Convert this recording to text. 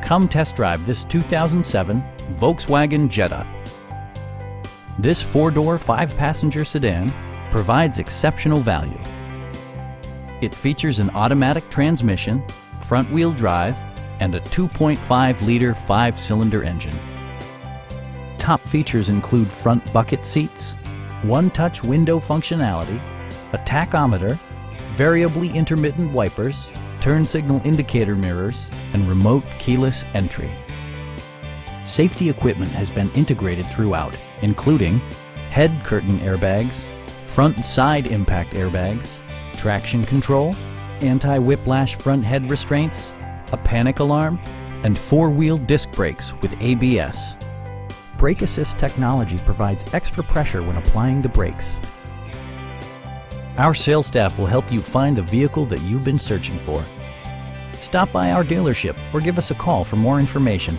Come test drive this 2007 Volkswagen Jetta. This four-door, five-passenger sedan provides exceptional value. It features an automatic transmission, front-wheel drive, and a 2.5-liter five-cylinder engine. Top features include front bucket seats, one-touch window functionality, a tachometer, variably intermittent wipers, turn signal indicator mirrors, and remote keyless entry. Safety equipment has been integrated throughout, including head curtain airbags, front and side impact airbags, traction control, anti-whiplash front head restraints, a panic alarm, and four-wheel disc brakes with ABS. Brake Assist technology provides extra pressure when applying the brakes. Our sales staff will help you find the vehicle that you've been searching for. Stop by our dealership or give us a call for more information.